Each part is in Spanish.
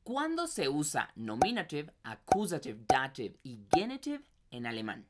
¿Cuándo se usa nominative, accusative, dative y genitive en alemán?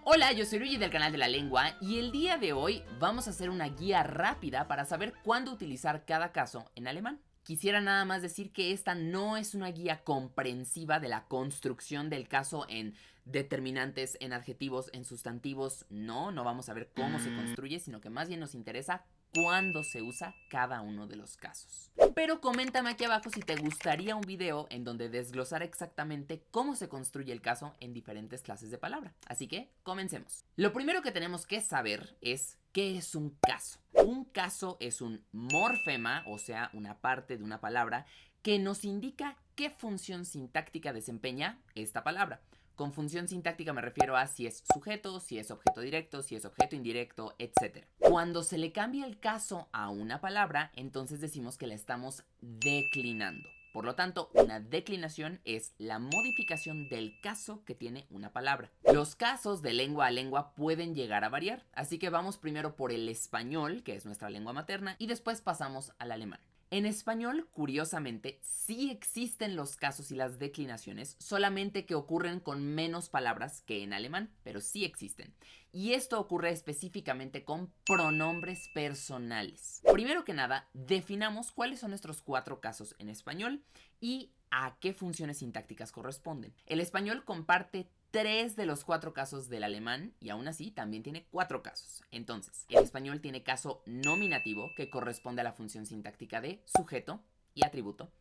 Hola, yo soy Luigi del canal de la lengua y el día de hoy vamos a hacer una guía rápida para saber cuándo utilizar cada caso en alemán. Quisiera nada más decir que esta no es una guía comprensiva de la construcción del caso en determinantes, en adjetivos, en sustantivos. No vamos a ver cómo se construye, sino que más bien nos interesa cuándo se usa cada uno de los casos. Pero coméntame aquí abajo si te gustaría un video en donde desglosar exactamente cómo se construye el caso en diferentes clases de palabra. Así que comencemos. Lo primero que tenemos que saber es ¿qué es un caso? Un caso es un morfema, o sea, una parte de una palabra que nos indica qué función sintáctica desempeña esta palabra. Con función sintáctica me refiero a si es sujeto, si es objeto directo, si es objeto indirecto, etc. Cuando se le cambia el caso a una palabra, entonces decimos que la estamos declinando. Por lo tanto, una declinación es la modificación del caso que tiene una palabra. Los casos de lengua a lengua pueden llegar a variar, así que vamos primero por el español, que es nuestra lengua materna, y después pasamos al alemán. En español, curiosamente, sí existen los casos y las declinaciones, solamente que ocurren con menos palabras que en alemán, pero sí existen. Y esto ocurre específicamente con pronombres personales. Primero que nada, definamos cuáles son nuestros 4 casos en español y a qué funciones sintácticas corresponden. El español comparte 3 de los 4 casos del alemán y aún así también tiene 4 casos. Entonces, el español tiene caso nominativo que corresponde a la función sintáctica de sujeto y atributo.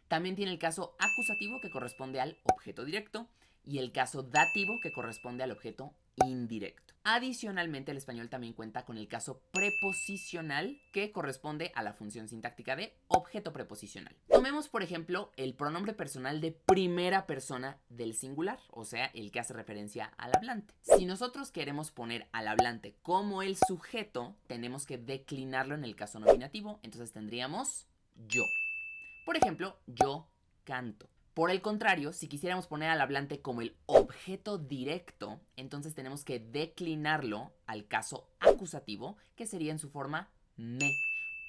También tiene el caso acusativo que corresponde al objeto directo y el caso dativo que corresponde al objeto indirecto. Adicionalmente, el español también cuenta con el caso preposicional que corresponde a la función sintáctica de objeto preposicional. Tomemos, por ejemplo, el pronombre personal de primera persona del singular, o sea, el que hace referencia al hablante. Si nosotros queremos poner al hablante como el sujeto, tenemos que declinarlo en el caso nominativo, entonces tendríamos yo. Por ejemplo, yo canto. Por el contrario, si quisiéramos poner al hablante como el objeto directo, entonces tenemos que declinarlo al caso acusativo, que sería en su forma me.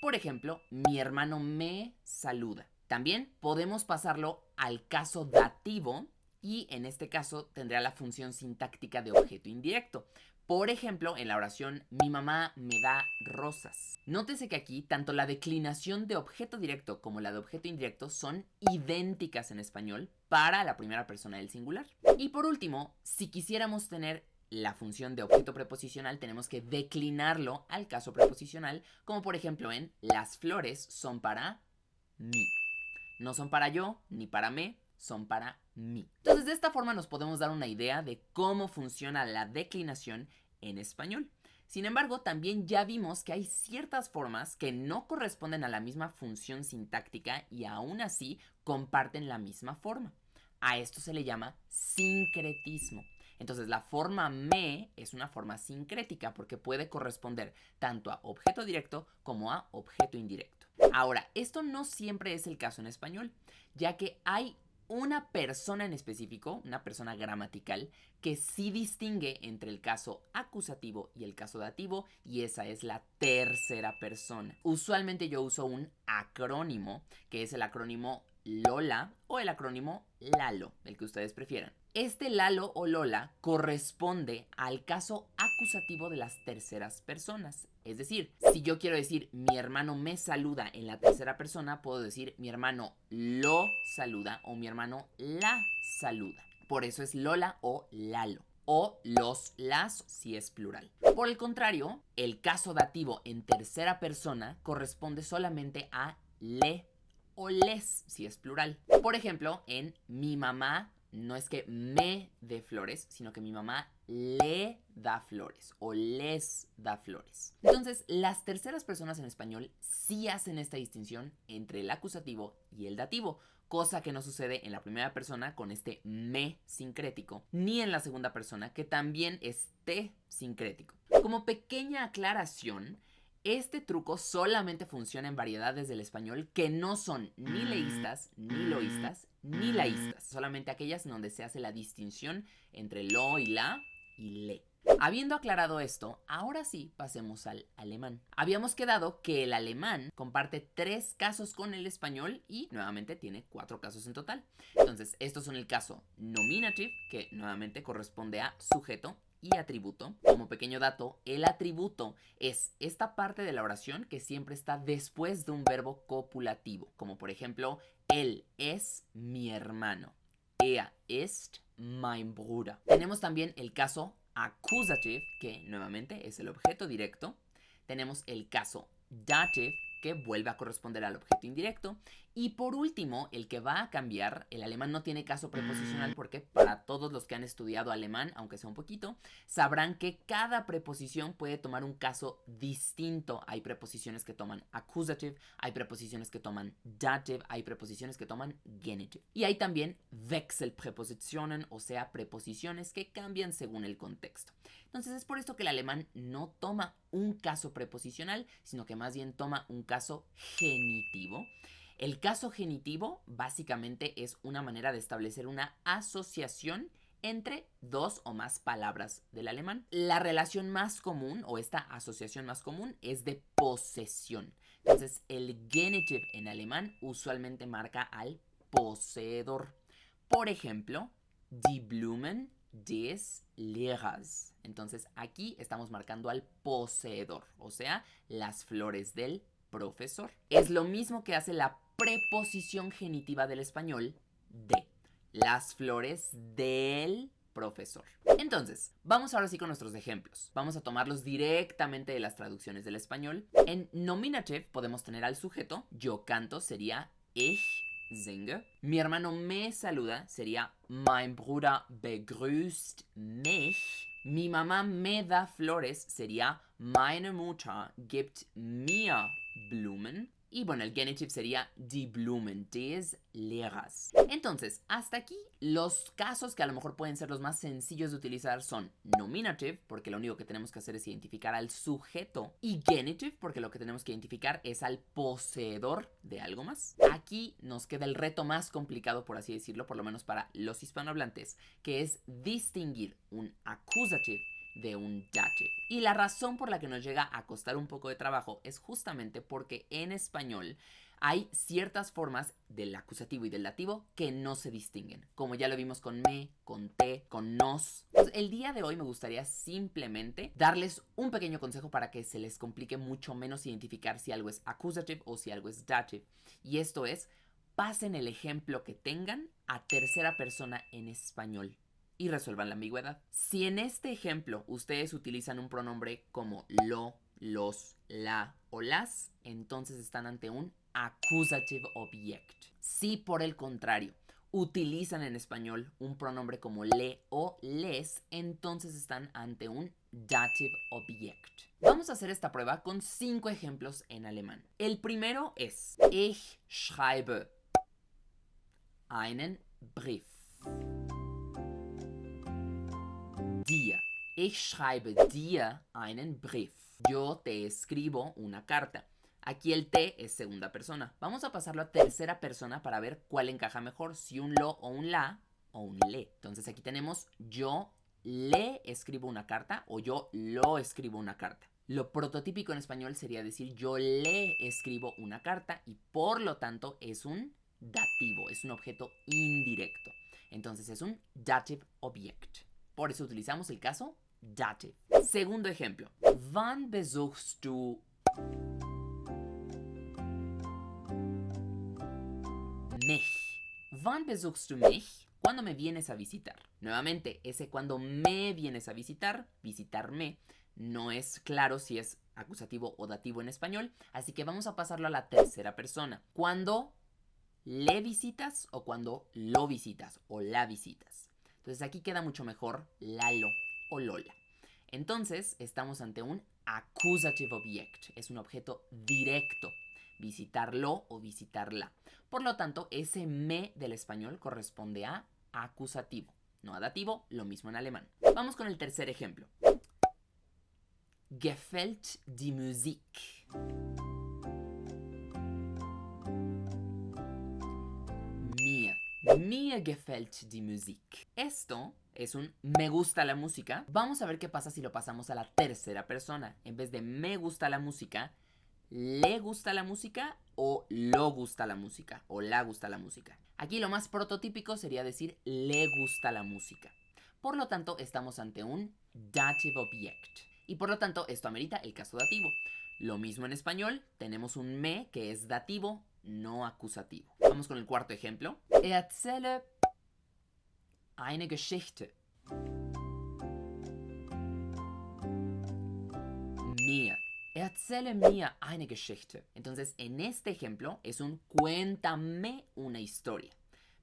Por ejemplo, mi hermano me saluda. También podemos pasarlo al caso dativo y en este caso tendrá la función sintáctica de objeto indirecto. Por ejemplo, en la oración mi mamá me da rosas. Nótese que aquí tanto la declinación de objeto directo como la de objeto indirecto son idénticas en español para la primera persona del singular. Y por último, si quisiéramos tener la función de objeto preposicional, tenemos que declinarlo al caso preposicional, como por ejemplo en las flores son para mí. No son para yo ni para me, son para mí. Entonces, de esta forma nos podemos dar una idea de cómo funciona la declinación en español. Sin embargo, también ya vimos que hay ciertas formas que no corresponden a la misma función sintáctica y aún así comparten la misma forma. A esto se le llama sincretismo. Entonces, la forma me es una forma sincrética porque puede corresponder tanto a objeto directo como a objeto indirecto. Ahora, esto no siempre es el caso en español, ya que hay una persona en específico, una persona gramatical, que sí distingue entre el caso acusativo y el caso dativo, y esa es la tercera persona. Usualmente yo uso un acrónimo, que es el acrónimo Lola o el acrónimo Lalo, el que ustedes prefieran. Este Lalo o Lola corresponde al caso acusativo de las terceras personas. Es decir, si yo quiero decir mi hermano me saluda en la tercera persona, puedo decir mi hermano lo saluda o mi hermano la saluda. Por eso es Lola o Lalo. O los, las, si es plural. Por el contrario, el caso dativo en tercera persona corresponde solamente a le o les, si es plural. Por ejemplo, en mi mamá no es que me dé flores, sino que mi mamá le da flores o les da flores. Entonces, las terceras personas en español sí hacen esta distinción entre el acusativo y el dativo, cosa que no sucede en la primera persona con este me sincrético, ni en la segunda persona que también es te sincrético. Como pequeña aclaración, este truco solamente funciona en variedades del español que no son ni leístas, ni loístas, ni laístas. Solamente aquellas en donde se hace la distinción entre lo y la y le. Habiendo aclarado esto, ahora sí pasemos al alemán. Habíamos quedado que el alemán comparte 3 casos con el español y nuevamente tiene 4 casos en total. Entonces, estos son el caso nominative, que nuevamente corresponde a sujeto y atributo. Como pequeño dato, el atributo es esta parte de la oración que siempre está después de un verbo copulativo, como por ejemplo, él es mi hermano. Er ist mein Bruder. Tenemos también el caso accusative, que nuevamente es el objeto directo. Tenemos el caso dative, que vuelve a corresponder al objeto indirecto. Y por último, el que va a cambiar, el alemán no tiene caso preposicional porque para todos los que han estudiado alemán, aunque sea un poquito, sabrán que cada preposición puede tomar un caso distinto. Hay preposiciones que toman accusative, hay preposiciones que toman dative, hay preposiciones que toman genitive. Y hay también Wechselpräpositionen, o sea, preposiciones que cambian según el contexto. Entonces es por esto que el alemán no toma un caso preposicional, sino que más bien toma un caso genitivo. El caso genitivo básicamente es una manera de establecer una asociación entre 2 o más palabras del alemán. La relación más común o esta asociación más común es de posesión. Entonces el genitive en alemán usualmente marca al poseedor. Por ejemplo, die Blumen des Lehrers. Entonces aquí estamos marcando al poseedor, o sea, las flores del profesor. Es lo mismo que hace la preposición genitiva del español de las flores del profesor. Entonces, vamos ahora sí con nuestros ejemplos. Vamos a tomarlos directamente de las traducciones del español. En nominative podemos tener al sujeto. Yo canto sería ich singe. Mi hermano me saluda sería mein Bruder begrüßt mich. Mi mamá me da flores sería meine Mutter gibt mir Blumen. Y bueno, el genitive sería die Blumen des Lehrers. Entonces, hasta aquí los casos que a lo mejor pueden ser los más sencillos de utilizar son nominative, porque lo único que tenemos que hacer es identificar al sujeto, y genitive, porque lo que tenemos que identificar es al poseedor de algo más. Aquí nos queda el reto más complicado, por así decirlo, por lo menos para los hispanohablantes, que es distinguir un accusative de un dative. Y la razón por la que nos llega a costar un poco de trabajo es justamente porque en español hay ciertas formas del acusativo y del dativo que no se distinguen, como ya lo vimos con me, con te, con nos. Pues el día de hoy me gustaría simplemente darles un pequeño consejo para que se les complique mucho menos identificar si algo es accusative o si algo es dative. Y esto es, pasen el ejemplo que tengan a tercera persona en español y resuelvan la ambigüedad. Si en este ejemplo ustedes utilizan un pronombre como lo, los, la o las, entonces están ante un accusative object. Si por el contrario utilizan en español un pronombre como le o les, entonces están ante un dative object. Vamos a hacer esta prueba con 5 ejemplos en alemán. El primero es ich schreibe einen Brief. Dir. Ich schreibe dir einen Brief. Yo te escribo una carta. Aquí el te es segunda persona. Vamos a pasarlo a tercera persona para ver cuál encaja mejor, si un lo o un la o un le. Entonces aquí tenemos yo le escribo una carta o yo lo escribo una carta. Lo prototípico en español sería decir yo le escribo una carta y por lo tanto es un dativo, es un objeto indirecto. Entonces es un dative object. Por eso utilizamos el caso dative. Segundo ejemplo. Wann besuchst du mich? Wann besuchst du mich? ¿Cuándo me vienes a visitar? Nuevamente, ese cuando me vienes a visitar, visitarme, no es claro si es acusativo o dativo en español, así que vamos a pasarlo a la tercera persona. ¿Cuándo le visitas o cuando lo visitas o la visitas? Entonces aquí queda mucho mejor Lalo o Lola. Entonces estamos ante un accusative object. Es un objeto directo. Visitarlo o visitarla. Por lo tanto, ese me del español corresponde a acusativo. No a dativo, lo mismo en alemán. Vamos con el tercer ejemplo. Gefällt die Musik? Mir. Mir gefällt die Musik. Esto es un me gusta la música. Vamos a ver qué pasa si lo pasamos a la tercera persona. En vez de me gusta la música, le gusta la música o lo gusta la música o la gusta la música. Aquí lo más prototípico sería decir le gusta la música. Por lo tanto, estamos ante un dative object. Y por lo tanto, esto amerita el caso dativo. Lo mismo en español, tenemos un me que es dativo, no acusativo. Vamos con el cuarto ejemplo. Erzähle eine Geschichte. Mir. Erzähle mir eine Geschichte. Entonces, en este ejemplo es un cuéntame una historia.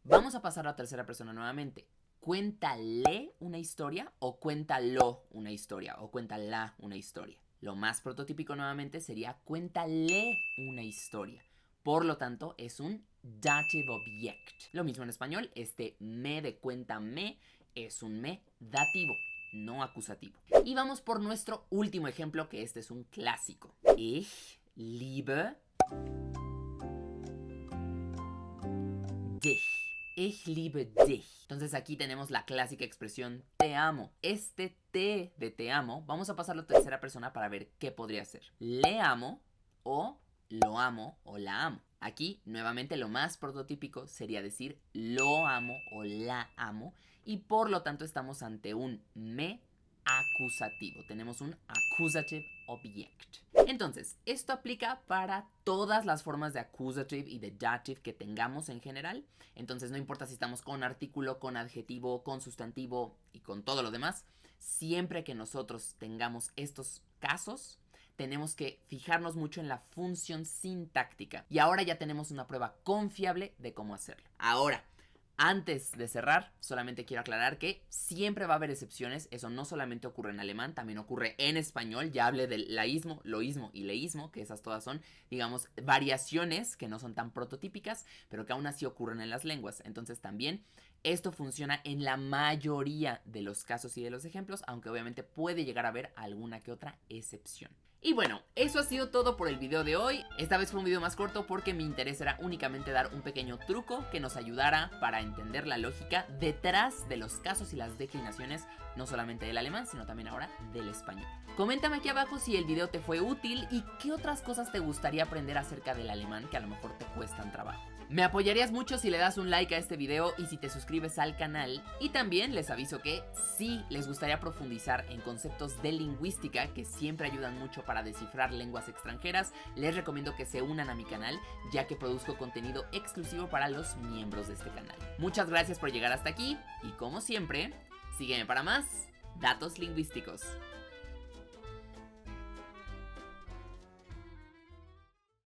Vamos a pasar a la tercera persona nuevamente. Cuéntale una historia o cuéntalo una historia o cuéntala una historia. Lo más prototípico nuevamente sería cuéntale una historia. Por lo tanto, es un dative object. Lo mismo en español, este me de cuéntame es un me dativo, no acusativo. Y vamos por nuestro último ejemplo, que este es un clásico. Ich liebe dich. Ich liebe dich. Entonces aquí tenemos la clásica expresión te amo. Este te de te amo, vamos a pasarlo a tercera persona para ver qué podría ser. Le amo o lo amo o la amo. Aquí, nuevamente, lo más prototípico sería decir lo amo o la amo. Y por lo tanto estamos ante un me acusativo. Tenemos un accusative object. Entonces, esto aplica para todas las formas de accusative y de dative que tengamos en general. Entonces, no importa si estamos con artículo, con adjetivo, con sustantivo y con todo lo demás. Siempre que nosotros tengamos estos casos, tenemos que fijarnos mucho en la función sintáctica. Y ahora ya tenemos una prueba confiable de cómo hacerlo. Ahora, antes de cerrar, solamente quiero aclarar que siempre va a haber excepciones. Eso no solamente ocurre en alemán, también ocurre en español. Ya hablé del laísmo, loísmo y leísmo, que esas todas son, digamos, variaciones que no son tan prototípicas, pero que aún así ocurren en las lenguas. Entonces también esto funciona en la mayoría de los casos y de los ejemplos, aunque obviamente puede llegar a haber alguna que otra excepción. Y bueno, eso ha sido todo por el video de hoy. Esta vez fue un video más corto porque mi interés era únicamente dar un pequeño truco que nos ayudara para entender la lógica detrás de los casos y las declinaciones, no solamente del alemán, sino también ahora del español. Coméntame aquí abajo si el video te fue útil y qué otras cosas te gustaría aprender acerca del alemán que a lo mejor te cuestan trabajo. Me apoyarías mucho si le das un like a este video y si te suscribes al canal. Y también les aviso que si les gustaría profundizar en conceptos de lingüística que siempre ayudan mucho para descifrar lenguas extranjeras, les recomiendo que se unan a mi canal, ya que produzco contenido exclusivo para los miembros de este canal. Muchas gracias por llegar hasta aquí y como siempre, sígueme para más datos lingüísticos.